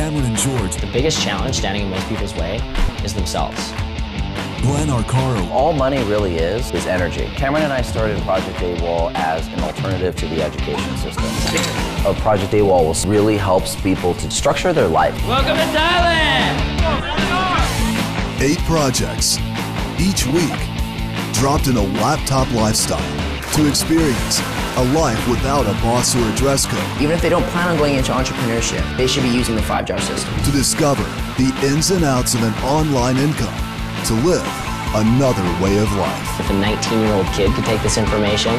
Cameron and George. The biggest challenge standing in most people's way is themselves. Glenn Arcaro. All money really is energy. Cameron and I started Project AWOler as an alternative to the education system. Project AWOler really helps people to structure their life. Welcome to Thailand! 8 projects, each week, dropped in a laptop lifestyle to experience a life without a boss or a dress code. Even if they don't plan on going into entrepreneurship, they should be using the 5-jar system. To discover the ins and outs of an online income, to live another way of life. If a 19-year-old kid could take this information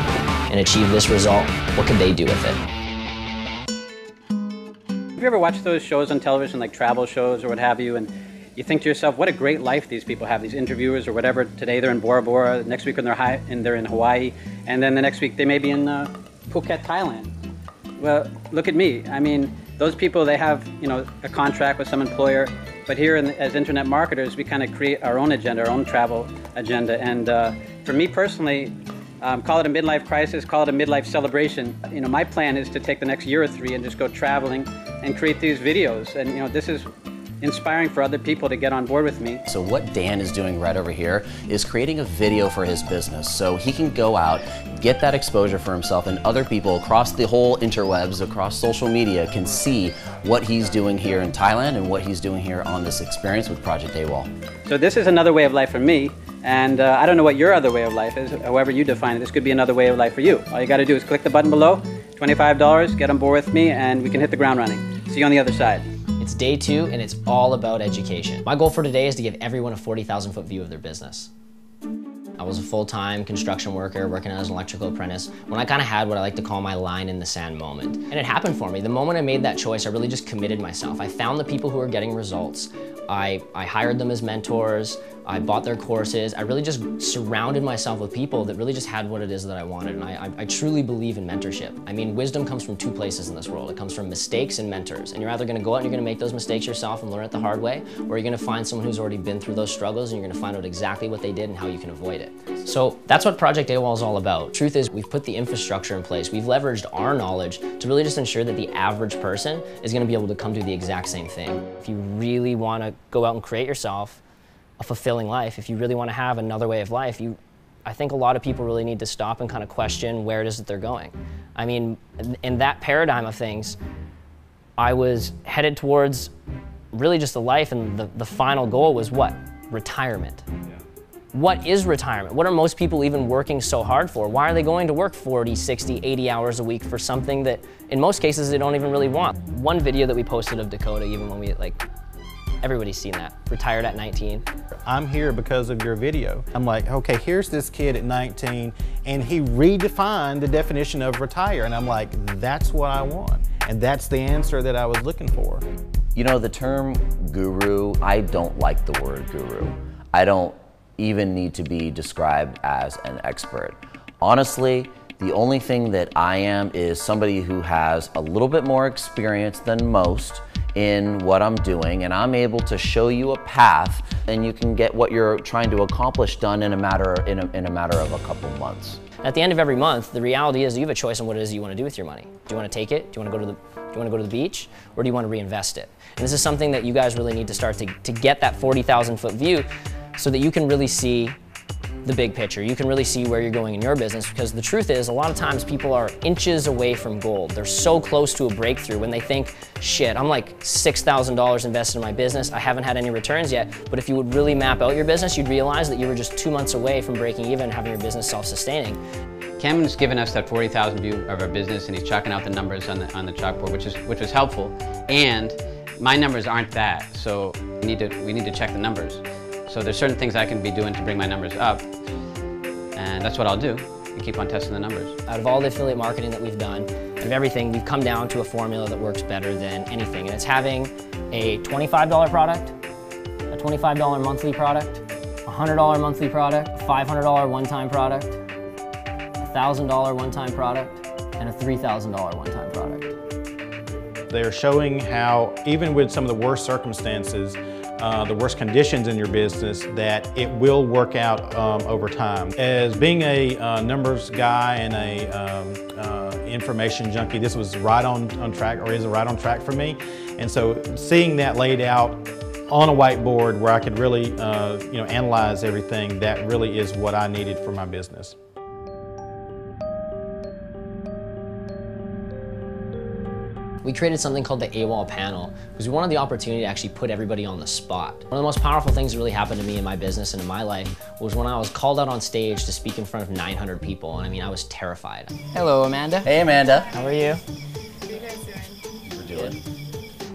and achieve this result, what could they do with it? Have you ever watched those shows on television, like travel shows or what have you, and you think to yourself, what a great life these people have, these interviewers or whatever. Today they're in Bora Bora, next week they're in Hawaii, and then the next week they may be in Phuket, Thailand. Well, look at me. I mean, those people, they have, a contract with some employer, but here as internet marketers, we kind of create our own agenda, our own travel agenda. And for me personally, call it a midlife crisis, call it a midlife celebration. My plan is to take the next year or 3 and just go traveling and create these videos. And this is inspiring for other people to get on board with me. So what Dan is doing right over here is creating a video for his business so he can go out, get that exposure for himself, and other people across the whole interwebs, across social media, can see what he's doing here in Thailand and what he's doing here on this experience with Project AWOler. So this is another way of life for me, and I don't know what your other way of life is. However you define it, this could be another way of life for you. All you got to do is click the button below, $25, get on board with me, and we can hit the ground running. See you on the other side. It's day 2 and it's all about education. My goal for today is to give everyone a 40,000-foot view of their business. I was a full-time construction worker working as an electrical apprentice when I kind of had what I like to call my line in the sand moment. And it happened for me. The moment I made that choice, I really just committed myself. I found the people who were getting results. I hired them as mentors. I bought their courses. I really just surrounded myself with people that really just had what it is that I wanted. And I truly believe in mentorship. I mean, wisdom comes from 2 places in this world. It comes from mistakes and mentors. And you're either gonna go out and you're gonna make those mistakes yourself and learn it the hard way, or you're gonna find someone who's already been through those struggles and you're gonna find out exactly what they did and how you can avoid it. So that's what Project AWOler is all about. Truth is, we've put the infrastructure in place. We've leveraged our knowledge to really just ensure that the average person is gonna be able to come do the exact same thing. If you really wanna go out and create yourself a fulfilling life, if you really want to have another way of life, I think a lot of people really need to stop and kind of question where it is that they're going. I mean, in that paradigm of things, I was headed towards really just a life, and the final goal was what? Retirement. Yeah. What is retirement? What are most people even working so hard for? Why are they going to work 40, 60, 80 hours a week for something that in most cases they don't even really want? One video that we posted of Dakota, even when we everybody's seen that, retired at 19. I'm here because of your video. I'm like, okay, here's this kid at 19, and he redefined the definition of retire, and I'm like, that's what I want. And that's the answer that I was looking for. The term guru, I don't like the word guru. I don't even need to be described as an expert. Honestly, the only thing that I am is somebody who has a little bit more experience than most in what I'm doing, and I'm able to show you a path, and you can get what you're trying to accomplish done in a matter of a couple months. At the end of every month, the reality is you have a choice on what it is you want to do with your money. Do you want to take it? Do you want to go to the beach, or do you want to reinvest it? And this is something that you guys really need to start to get that 40,000-foot view, so that you can really see the big picture. You can really see where you're going in your business, because the truth is, a lot of times people are inches away from gold. They're so close to a breakthrough when they think, shit, I'm like $6,000 invested in my business. I haven't had any returns yet. But if you would really map out your business, you'd realize that you were just 2 months away from breaking even and having your business self-sustaining. Cameron's given us that 40,000 view of our business, and he's chalking out the numbers on the chalkboard, which was helpful. And my numbers aren't that, so we need to check the numbers. So there's certain things I can be doing to bring my numbers up, and that's what I'll do, and keep on testing the numbers. Out of all the affiliate marketing that we've done, out of everything, we've come down to a formula that works better than anything, and it's having a $25 product, a $25 monthly product, a $100 monthly product, a $500 one-time product, a $1,000 one-time product, and a $3,000 one-time product. They're showing how, even with some of the worst circumstances, the worst conditions in your business, that it will work out over time. As being a numbers guy and a information junkie. This was right on track, or is right on track for me. And so seeing that laid out on a whiteboard where I could really analyze everything, that really is what I needed for my business. We created something called the AWOler panel because we wanted the opportunity to actually put everybody on the spot. One of the most powerful things that really happened to me in my business and in my life was when I was called out on stage to speak in front of 900 people, and I mean, I was terrified. Hello, Amanda. Hey, Amanda. How are you? What are you doing?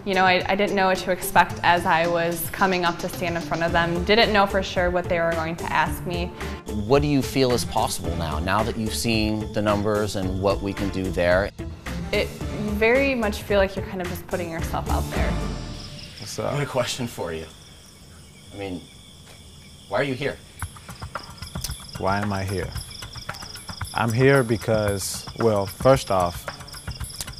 You know, I didn't know what to expect as I was coming up to stand in front of them. Didn't know for sure what they were going to ask me. What do you feel is possible now that you've seen the numbers and what we can do there? You very much feel like you're kind of just putting yourself out there. I have a question for you. I mean, why are you here? Why am I here? I'm here because, well, first off,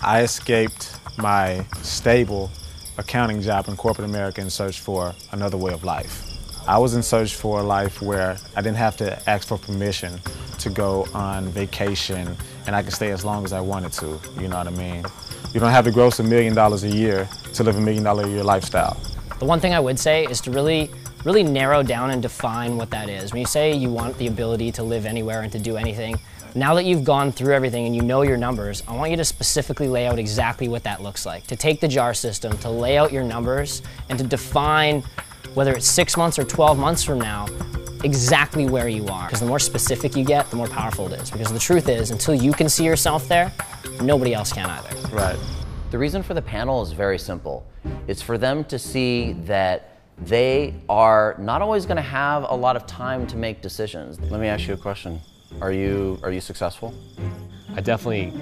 I escaped my stable accounting job in corporate America in search for another way of life. I was in search for a life where I didn't have to ask for permission to go on vacation and I could stay as long as I wanted to, you know what I mean? You don't have to gross $1 million a year to live $1 million a year lifestyle. The one thing I would say is to really narrow down and define what that is. When you say you want the ability to live anywhere and to do anything, now that you've gone through everything and you know your numbers, I want you to specifically lay out exactly what that looks like. To take the JAR system, to lay out your numbers, and to define whether it's 6 months or 12 months from now, exactly where you are. Because the more specific you get, the more powerful it is. Because the truth is, until you can see yourself there, nobody else can either. Right. The reason for the panel is very simple. It's for them to see that they are not always going to have a lot of time to make decisions. Let me ask you a question. Are you successful? I definitely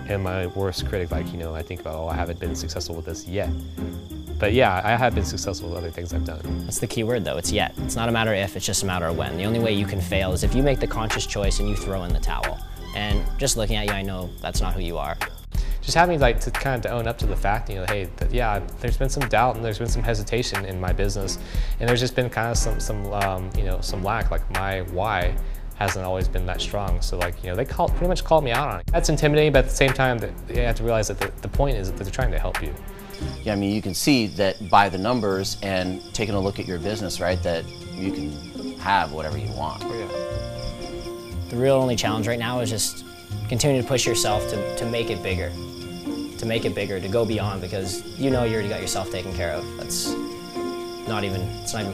am my worst critic. Like, I think about, I haven't been successful with this yet. But yeah, I have been successful with other things I've done. That's the key word though, it's yet. It's not a matter of if, it's just a matter of when. The only way you can fail is if you make the conscious choice and you throw in the towel. And just looking at you, I know that's not who you are. Just having to kind of own up to the fact, hey, yeah, there's been some doubt and there's been some hesitation in my business, and there's just been kind of some lack. Like my why hasn't always been that strong. So they pretty much called me out on it. That's intimidating, but at the same time, you have to realize that the point is that they're trying to help you. Yeah, I mean, you can see that by the numbers and taking a look at your business, right, that you can have whatever you want. Oh, yeah. The real only challenge right now is just continue to push yourself to make it bigger. To make it bigger, to go beyond, because you already got yourself taken care of. It's not even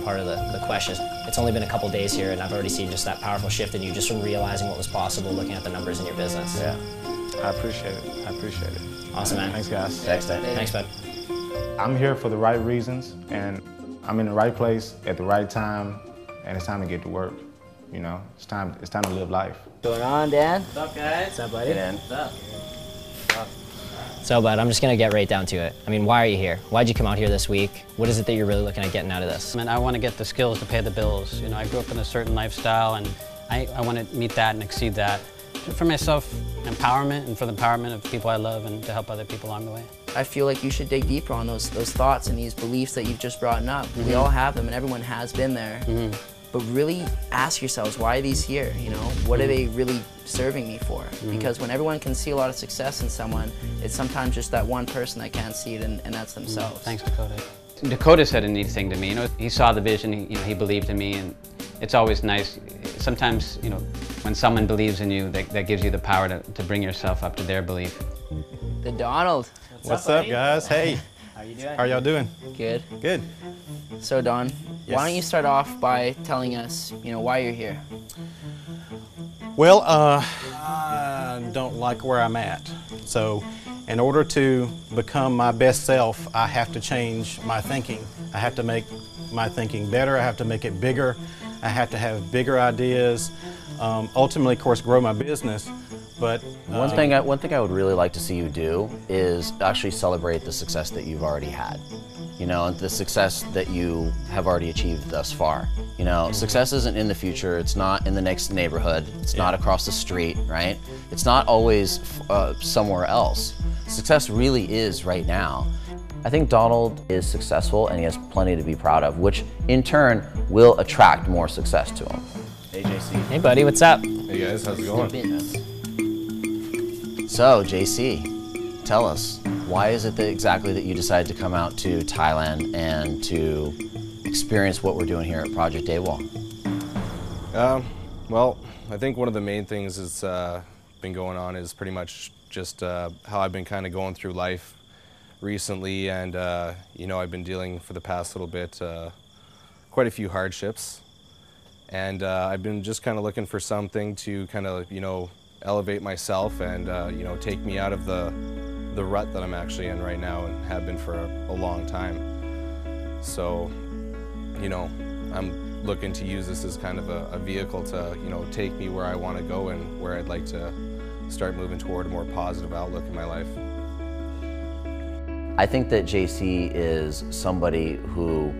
part of the question. It's only been a couple days here and I've already seen just that powerful shift in you, just from realizing what was possible looking at the numbers in your business. Yeah, I appreciate it. I appreciate it. Awesome, man. Thanks, guys. Thanks, bud. I'm here for the right reasons, and I'm in the right place at the right time, and it's time to get to work. It's time to live life. What's going on, Dan? What's up, guys? What's up, buddy? Hey, Dan. What's up? So, bud, I'm just gonna get right down to it. I mean, why are you here? Why'd you come out here this week? What is it that you're really looking at getting out of this? I want to get the skills to pay the bills. I grew up in a certain lifestyle, and I want to meet that and exceed that. For myself, empowerment, and for the empowerment of people I love, and to help other people along the way. I feel like you should dig deeper on those thoughts and these beliefs that you've just brought up. We all have them, and everyone has been there. But really ask yourselves, why are these here? What are they really serving me for? Because when everyone can see a lot of success in someone, it's sometimes just that one person that can't see it, and that's themselves. Thanks, Dakota. Dakota said a neat thing to me. He saw the vision. He believed in me, and it's always nice. Sometimes, when someone believes in you, that gives you the power to bring yourself up to their belief. The Donald. What's up, guys? Hey. How you doing? How are y'all doing? Good. Good. So, Don, Yes. why don't you start off by telling us, why you're here? Well, I don't like where I'm at. So, in order to become my best self, I have to change my thinking. I have to make my thinking better. I have to make it bigger. I have to have bigger ideas. Ultimately, of course, grow my business. But one thing I would really like to see you do is actually celebrate the success that you've already had. The success that you have already achieved thus far. Success isn't in the future. It's not in the next neighborhood. It's not across the street, right? It's not always somewhere else. Success really is right now. I think Donald is successful and he has plenty to be proud of, which in turn will attract more success to him. Hey, JC. Hey, buddy, what's up? Hey guys, how's it going? So, JC, tell us, why is it that exactly that you decided to come out to Thailand and to experience what we're doing here at Project AWOL? Well, I think one of the main things that's been going on is pretty much just how I've been kind of going through life recently, and you know, I've been dealing for the past little bit quite a few hardships, and I've been just kind of looking for something to kind of, you know, elevate myself and you know, take me out of the rut that I'm actually in right now and have been for a long time. So, you know, I'm looking to use this as kind of a vehicle to, you know, take me where I want to go and where I'd like to start moving toward a more positive outlook in my life. I think that JC is somebody who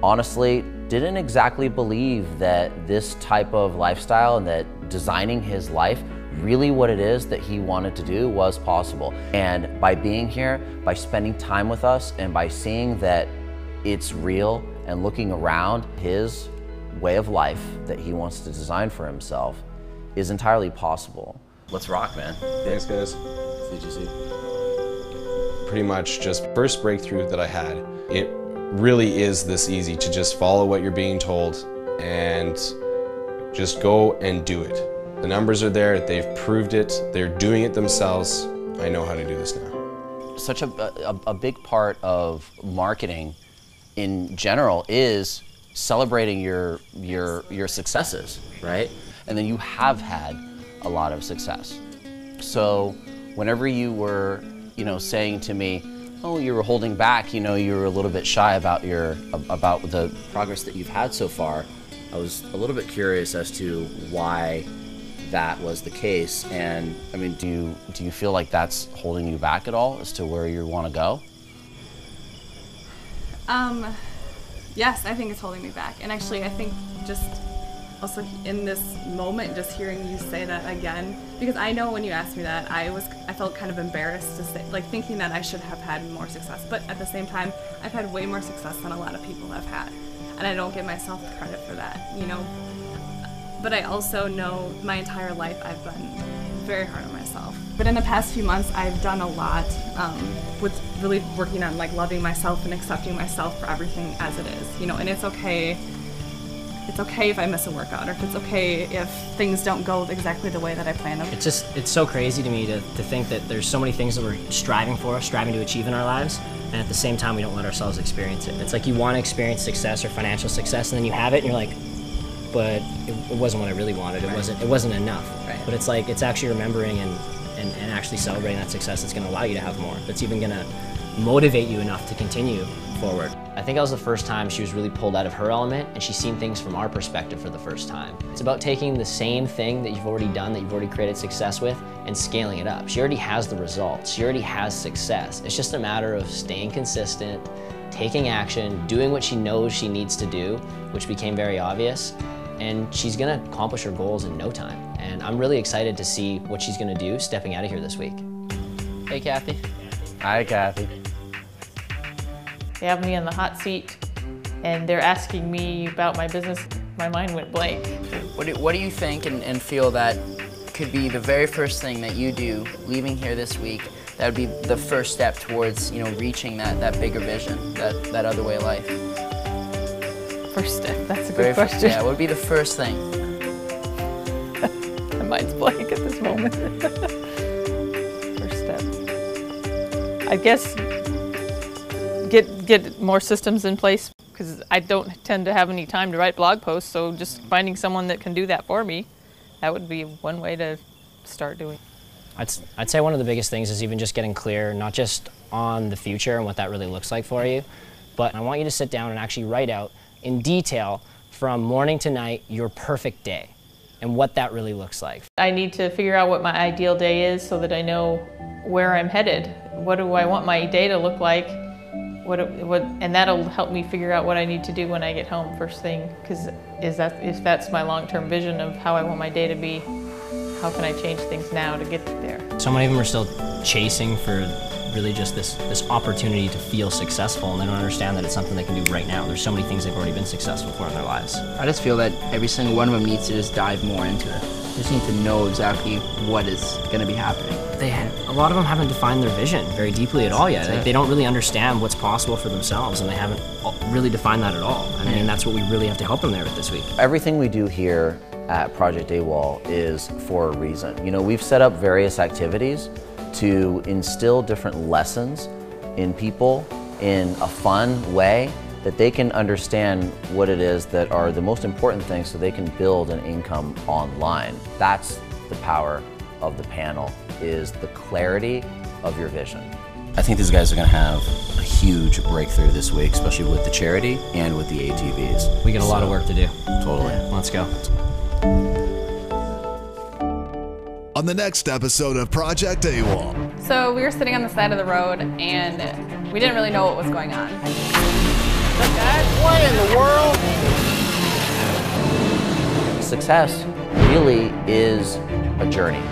honestly didn't exactly believe that this type of lifestyle and that designing his life, really what it is that he wanted to do, was possible. And by being here, by spending time with us, and by seeing that it's real and looking around, his way of life that he wants to design for himself is entirely possible. Let's rock, man. Thanks, guys. CGC. Pretty much just first breakthrough that I had. It really is this easy to just follow what you're being told and just go and do it. The numbers are there, they've proved it, they're doing it themselves. I know how to do this now. Such a big part of marketing in general is celebrating your successes, right? And then you have had a lot of success. So whenever you were, you know, saying to me, oh, you were holding back, you know, you were a little bit shy about the progress that you've had so far, I was a little bit curious as to why that was the case. And I mean, do you feel like that's holding you back at all as to where you want to go? Yes, I think it's holding me back. And actually, I think just also in this moment, just hearing you say that again, because I know when you asked me that, I felt kind of embarrassed to say, like, thinking that I should have had more success. But at the same time, I've had way more success than a lot of people have had. And I don't give myself the credit for that, you know? But I also know my entire life I've been very hard on myself. But in the past few months, I've done a lot with really working on, like, loving myself and accepting myself for everything as it is, you know. And it's okay if I miss a workout, or if it's okay if things don't go exactly the way that I planned them. It's so crazy to me to think that there's so many things that we're striving to achieve in our lives, and at the same time we don't let ourselves experience it. It's like you want to experience success or financial success, and then you have it and you're like, but it wasn't what I really wanted. It wasn't enough. Right. But it's like, it's actually remembering and actually celebrating that success that's going to allow you to have more. That's even going to motivate you enough to continue forward. I think that was the first time she was really pulled out of her element, and she's seen things from our perspective for the first time. It's about taking the same thing that you've already done, that you've already created success with, and scaling it up. She already has the results. She already has success. It's just a matter of staying consistent, taking action, doing what she knows she needs to do, which became very obvious, and she's gonna accomplish her goals in no time. And I'm really excited to see what she's gonna do stepping out of here this week. Hey, Kathy. Hi, Kathy. They have me in the hot seat, and they're asking me about my business. My mind went blank. What do you think and feel that could be the very first thing that you do leaving here this week that would be the first step towards, you know, reaching that bigger vision, that other way of life? First step, that's a good question. Yeah, what would be the first thing? My mind's blank at this moment. First step. I guess get more systems in place, because I don't tend to have any time to write blog posts, so just finding someone that can do that for me, that would be one way to start doing. I'd say one of the biggest things is even just getting clear, not just on the future and what that really looks like for you, but I want you to sit down and actually write out in detail from morning to night your perfect day and what that really looks like. I need to figure out what my ideal day is so that I know where I'm headed. What do I want my day to look like? And that'll help me figure out what I need to do when I get home first thing, because if that's my long-term vision of how I want my day to be, how can I change things now to get there? So many of them are still chasing for really just this opportunity to feel successful, and they don't understand that it's something they can do right now. There's so many things they've already been successful for in their lives. I just feel that every single one of them needs to just dive more into it. Just need to know exactly what is going to be happening. a lot of them haven't defined their vision very deeply at all yet. Like, they don't really understand what's possible for themselves, and they haven't really defined that at all. I mean, that's what we really have to help them there with this week. Everything we do here at Project AWOL is for a reason. You know, we've set up various activities to instill different lessons in people in a fun way that they can understand what it is that are the most important things so they can build an income online. That's the power of the panel, is the clarity of your vision. I think these guys are going to have a huge breakthrough this week, especially with the charity and with the ATVs. We got a lot of work to do. Totally. Let's go. On the next episode of Project AWOL. So we were sitting on the side of the road and we didn't really know what was going on. What in the world? Success really is a journey.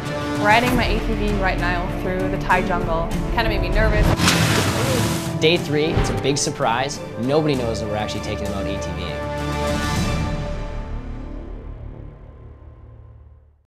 Riding my ATV right now through the Thai jungle kind of made me nervous. Day 3, it's a big surprise. Nobody knows that we're actually taking them out ATVing.